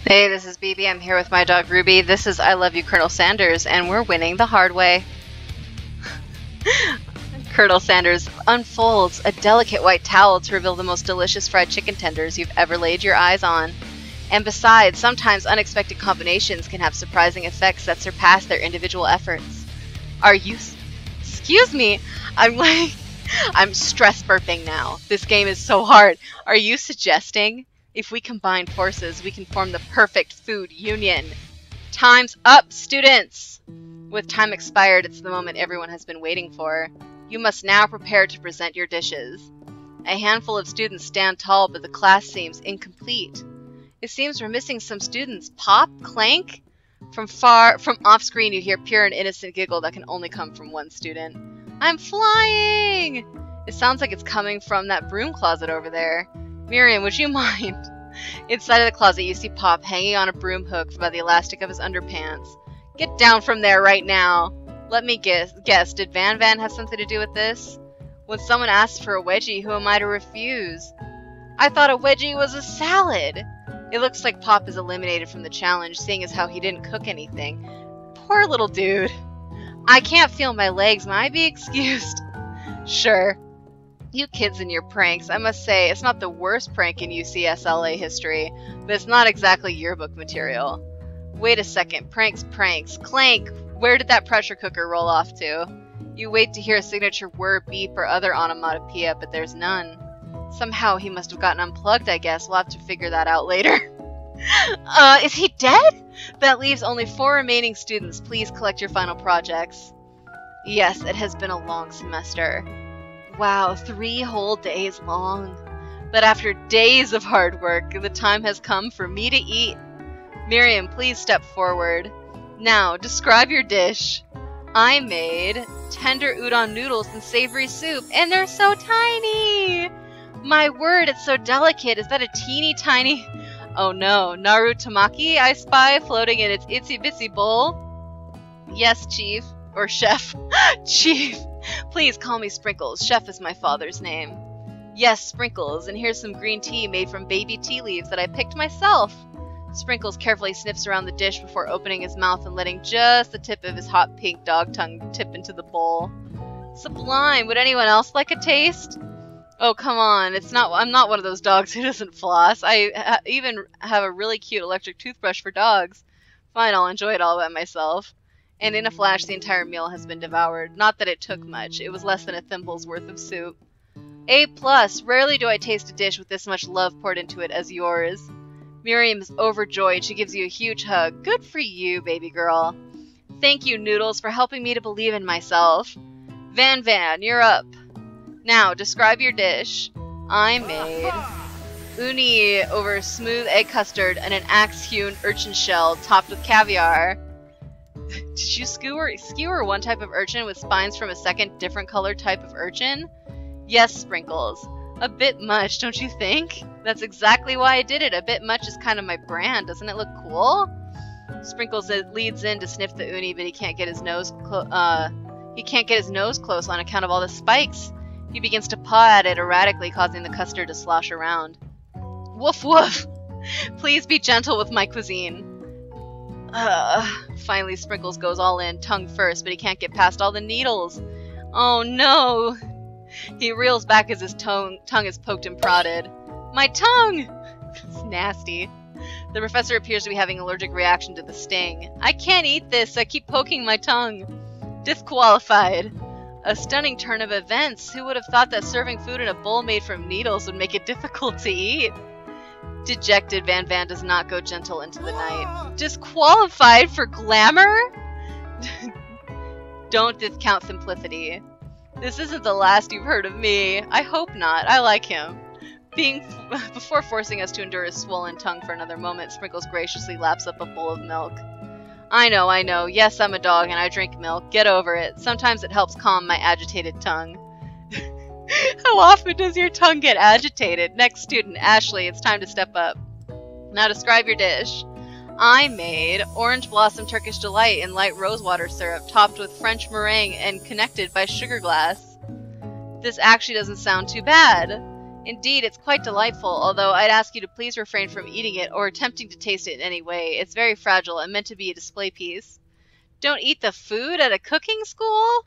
Hey, this is Beebee. I'm here with my dog Ruby. This is I Love You, Colonel Sanders, and we're winning the hard way. Colonel Sanders unfolds a delicate white towel to reveal the most delicious fried chicken tenders you've ever laid your eyes on. And besides, sometimes unexpected combinations can have surprising effects that surpass their individual efforts. Are you... Excuse me! I'm stress burping now. This game is so hard. Are you suggesting if we combine forces, we can form the perfect food union? Time's up, students! With time expired, it's the moment everyone has been waiting for. You must now prepare to present your dishes. A handful of students stand tall, but the class seems incomplete. It seems we're missing some students. Pop? Clank? From off-screen, you hear pure and innocent giggle that can only come from one student. I'm flying! It sounds like it's coming from that broom closet over there. Miriam, would you mind? Inside of the closet, you see Pop hanging on a broom hook by the elastic of his underpants. Get down from there right now. Let me guess, did Van have something to do with this? When someone asks for a wedgie, who am I to refuse? I thought a wedgie was a salad. It looks like Pop is eliminated from the challenge, seeing as how he didn't cook anything. Poor little dude. I can't feel my legs. May I be excused? Sure. You kids and your pranks. I must say, it's not the worst prank in UCSLA history, but it's not exactly yearbook material. Wait a second. Pranks. Clank! Where did that pressure cooker roll off to? You wait to hear a signature whir, beep, or other onomatopoeia, but there's none. Somehow he must have gotten unplugged, I guess. We'll have to figure that out later. Is he dead? That leaves only 4 remaining students. Please collect your final projects. Yes, it has been a long semester. Wow, 3 whole days long. But after days of hard work, the time has come for me to eat. Miriam, please step forward. Now, describe your dish. I made tender udon noodles and savory soup, and they're so tiny! My word, it's so delicate. Is that a teeny tiny... Oh no, naru tamaki I spy floating in its itsy bitsy bowl? Yes, Chief. Or Chef. Chief! Please call me Sprinkles. Chef is my father's name. Yes, Sprinkles, and here's some green tea made from baby tea leaves that I picked myself. Sprinkles carefully sniffs around the dish before opening his mouth and letting just the tip of his hot pink dog tongue tip into the bowl. Sublime! Would anyone else like a taste? Oh, come on. I'm not one of those dogs who doesn't floss. I even have a really cute electric toothbrush for dogs. Fine, I'll enjoy it all by myself. And in a flash, the entire meal has been devoured. Not that it took much. It was less than a thimble's worth of soup. A+. Rarely do I taste a dish with this much love poured into it as yours. Miriam is overjoyed. She gives you a huge hug. Good for you, baby girl. Thank you, Noodles, for helping me to believe in myself. Van, you're up. Now, describe your dish. I made uni over smooth egg custard and an axe-hewn urchin shell topped with caviar. Did you skewer one type of urchin with spines from a second different colored type of urchin? Yes, Sprinkles. A bit much, don't you think? That's exactly why I did it. A bit much is kind of my brand. Doesn't it look cool? Sprinkles leads in to sniff the uni, but he can't get his nose close on account of all the spikes. He begins to paw at it erratically, causing the custard to slosh around. Woof woof! Please be gentle with my cuisine. Finally, Sprinkles goes all in, tongue first, but he can't get past all the needles. Oh no! He reels back as his tongue is poked and prodded. My tongue! It's nasty. The professor appears to be having an allergic reaction to the sting. I can't eat this. I keep poking my tongue. Disqualified. A stunning turn of events. Who would have thought that serving food in a bowl made from needles would make it difficult to eat? Dejected, Van does not go gentle into the night. Disqualified for glamour? Don't discount simplicity. This isn't the last you've heard of me. I hope not. I like him. Before forcing us to endure his swollen tongue for another moment, Sprinkles graciously laps up a bowl of milk. I know. Yes, I'm a dog and I drink milk. Get over it. Sometimes it helps calm my agitated tongue. How often does your tongue get agitated? Next student, Ashley, it's time to step up. Now describe your dish. I made orange blossom Turkish delight in light rosewater syrup, topped with French meringue and connected by sugar glass. This actually doesn't sound too bad. Indeed, it's quite delightful, although I'd ask you to please refrain from eating it or attempting to taste it in any way. It's very fragile and meant to be a display piece. Don't eat the food at a cooking school?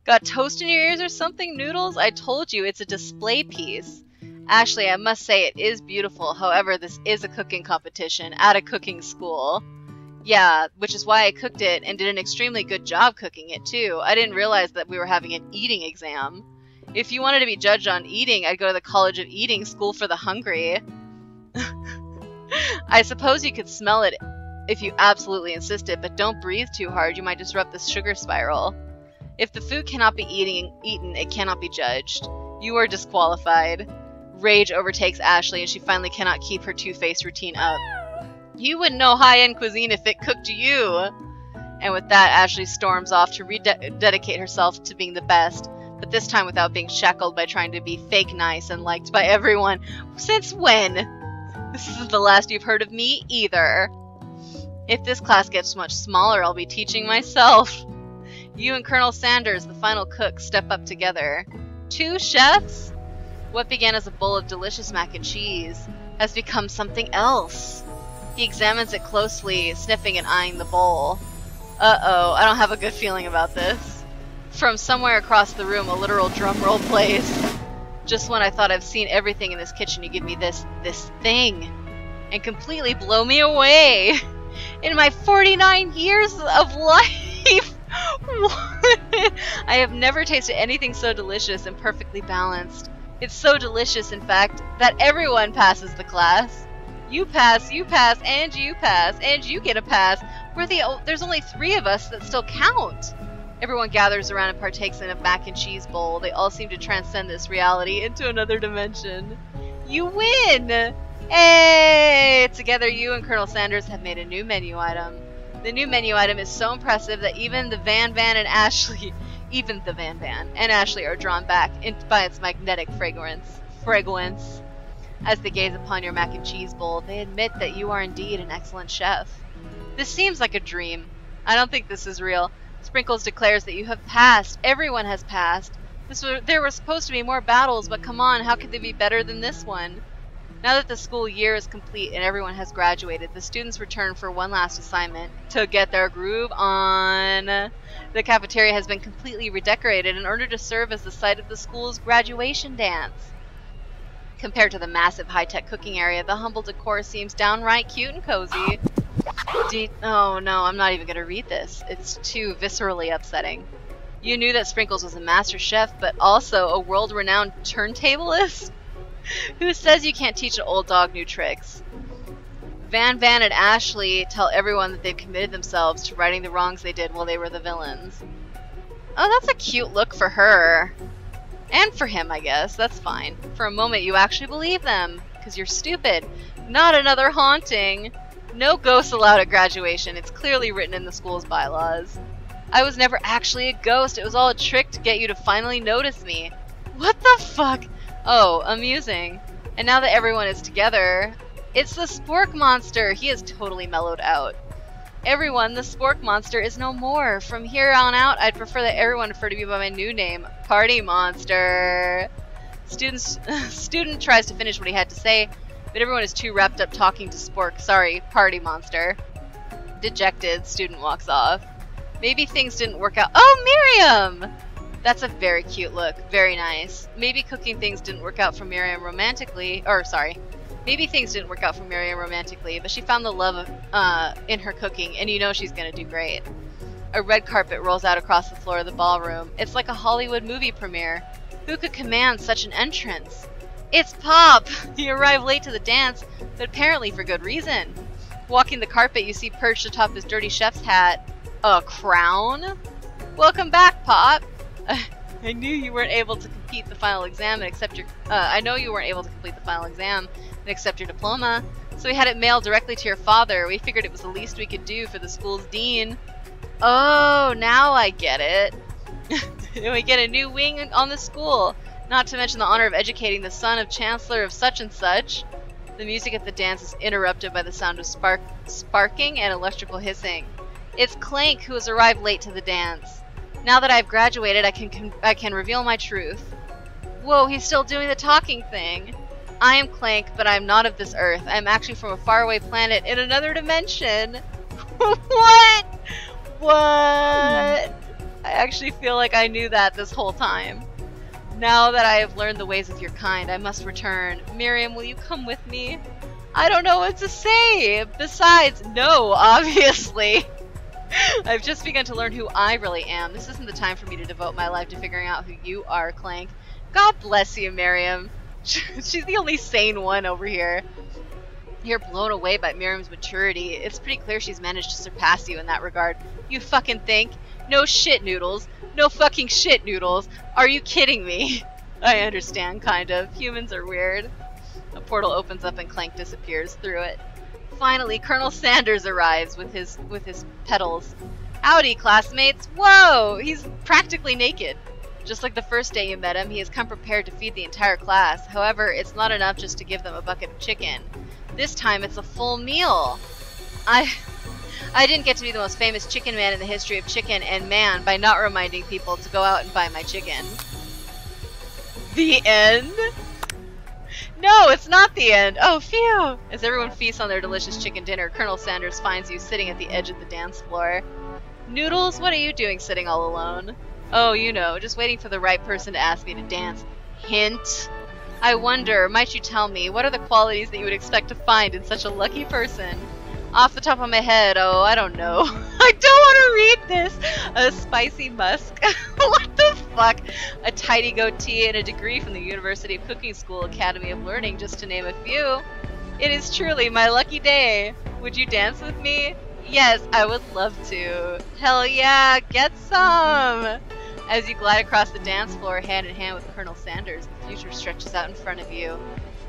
Got toast in your ears or something, Noodles? I told you, it's a display piece. Ashley, I must say it is beautiful. However, this is a cooking competition at a cooking school. Yeah, which is why I cooked it and did an extremely good job cooking it, too. I didn't realize that we were having an eating exam. If you wanted to be judged on eating, I'd go to the College of Eating School for the Hungry. I suppose you could smell it if you absolutely insisted, but don't breathe too hard. You might disrupt the sugar spiral. If the food cannot be eaten, it cannot be judged. You are disqualified. Rage overtakes Ashley, and she finally cannot keep her two-faced routine up. You wouldn't know high-end cuisine if it cooked you. And with that, Ashley storms off to rededicate herself to being the best. But this time without being shackled by trying to be fake nice and liked by everyone. Since when? This isn't the last you've heard of me, either. If this class gets much smaller, I'll be teaching myself. You and Colonel Sanders, the final cook, step up together. 2 chefs? What began as a bowl of delicious mac and cheese has become something else. He examines it closely, sniffing and eyeing the bowl. Uh-oh, I don't have a good feeling about this. From somewhere across the room, a literal drum roll plays. Just when I thought I've seen everything in this kitchen, you give me this thing. And completely blow me away. In my 49 years of life, I have never tasted anything so delicious and perfectly balanced. It's so delicious, in fact, that everyone passes the class. You pass, and you pass, and you get a pass. There's only 3 of us that still count. Everyone gathers around and partakes in a mac and cheese bowl. They all seem to transcend this reality into another dimension. You win! Hey! Together, you and Colonel Sanders have made a new menu item. The new menu item is so impressive that even the Van and Ashley are drawn back by its magnetic fragrance. As they gaze upon your mac and cheese bowl, they admit that you are indeed an excellent chef. This seems like a dream. I don't think this is real. Sprinkles declares that you have passed. Everyone has passed. There were supposed to be more battles, but come on, how could they be better than this one? Now that the school year is complete and everyone has graduated, the students return for one last assignment to get their groove on. The cafeteria has been completely redecorated in order to serve as the site of the school's graduation dance. Compared to the massive high-tech cooking area, the humble decor seems downright cute and cozy. Oh no, I'm not even going to read this. It's too viscerally upsetting. You knew that Sprinkles was a master chef, but also a world-renowned turntablist? Who says you can't teach an old dog new tricks? Van and Ashley tell everyone that they've committed themselves to righting the wrongs they did while they were the villains. Oh, that's a cute look for her. And for him, I guess. That's fine. For a moment, you actually believe them, because you're stupid. Not another haunting. No ghosts allowed at graduation. It's clearly written in the school's bylaws. I was never actually a ghost. It was all a trick to get you to finally notice me. What the fuck? Oh, amusing. And now that everyone is together, it's the Spork Monster. He is totally mellowed out. Everyone, the Spork Monster is no more. From here on out, I'd prefer that everyone refer to me by my new name, Party Monster. Student tries to finish what he had to say, but everyone is too wrapped up talking to Spork. Sorry, Party Monster. Dejected, student walks off. Maybe things didn't work out. Oh, Miriam! That's a very cute look. Very nice. Maybe cooking things didn't work out for Miriam romantically. Maybe things didn't work out for Miriam romantically, but she found the love in her cooking, and you know she's gonna do great. A red carpet rolls out across the floor of the ballroom. It's like a Hollywood movie premiere. Who could command such an entrance? It's Pop! He arrived late to the dance, but apparently for good reason. Walking the carpet, you see perched atop his dirty chef's hat a crown? Welcome back, Pop! I knew you weren't able to complete the final exam and accept your. I know you weren't able to complete the final exam and accept your diploma, so we had it mailed directly to your father. We figured it was the least we could do for the school's dean. Oh, now I get it. And we get a new wing on the school, not to mention the honor of educating the son of Chancellor of such and such. The music at the dance is interrupted by the sound of sparking and electrical hissing. It's Clank who has arrived late to the dance. Now that I've graduated, I can reveal my truth. Whoa, he's still doing the talking thing. I am Clank, but I am not of this earth. I am actually from a faraway planet in another dimension. What? What? I actually feel like I knew that this whole time. Now that I have learned the ways of your kind, I must return. Miriam, will you come with me? I don't know what to say. Besides, no, obviously. I've just begun to learn who I really am. This isn't the time for me to devote my life to figuring out who you are, Clank. God bless you, Miriam. She's the only sane one over here. You're blown away by Miriam's maturity. It's pretty clear she's managed to surpass you in that regard. You fucking think? No shit, Noodles. No fucking shit, Noodles. Are you kidding me? I understand, kind of. Humans are weird. A portal opens up and Clank disappears through it. Finally, Colonel Sanders arrives with his petals. Howdy, classmates. Whoa! He's practically naked. Just like the first day you met him, he has come prepared to feed the entire class. However, it's not enough just to give them a bucket of chicken. This time it's a full meal. I didn't get to be the most famous chicken man in the history of chicken and man by not reminding people to go out and buy my chicken. The end? No, it's not the end. Oh, phew. As everyone feasts on their delicious chicken dinner, Colonel Sanders finds you sitting at the edge of the dance floor. Noodles, what are you doing sitting all alone? Oh, you know, just waiting for the right person to ask me to dance. Hint. I wonder, might you tell me, what are the qualities that you would expect to find in such a lucky person? Off the top of my head, oh, I don't know. I don't want to read this. A spicy musk. What the fuck? A tidy goatee and a degree from the University of Cooking School Academy of Learning, just to name a few. It is truly my lucky day. Would you dance with me? Yes, I would love to. Hell yeah, get some! As you glide across the dance floor hand in hand with Colonel Sanders, the future stretches out in front of you.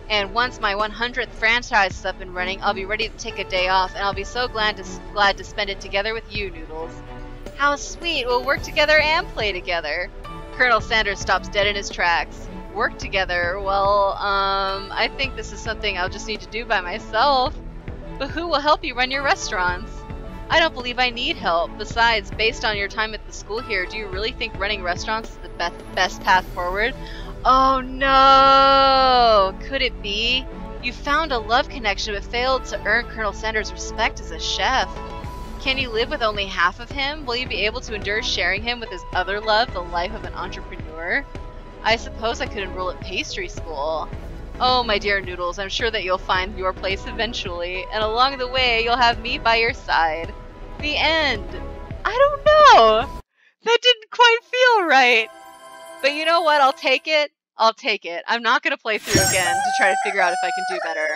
And once my 100th franchise is up and running, I'll be ready to take a day off, and I'll be so glad to spend it together with you, Noodles. How sweet! We'll work together and play together. Colonel Sanders stops dead in his tracks. Work together? Well, I think this is something I'll just need to do by myself. But who will help you run your restaurants? I don't believe I need help. Besides, based on your time at the school here, do you really think running restaurants is the best path forward? Oh no! Could it be? You found a love connection but failed to earn Colonel Sanders' respect as a chef. Can you live with only half of him? Will you be able to endure sharing him with his other love, the life of an entrepreneur? I suppose I could enroll at pastry school. Oh, my dear Noodles, I'm sure that you'll find your place eventually, and along the way you'll have me by your side. The end. I don't know! That didn't quite feel right. But you know what? I'll take it. I'll take it. I'm not going to play through again to try to figure out if I can do better.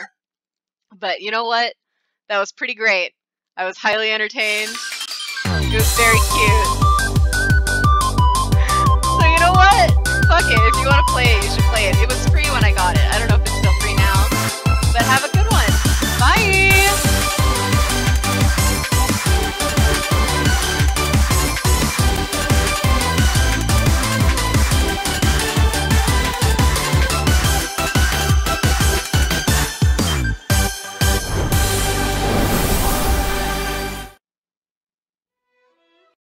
But you know what? That was pretty great. I was highly entertained. It was very cute. So you know what? Fuck it. If you want to play it, you should play it. It was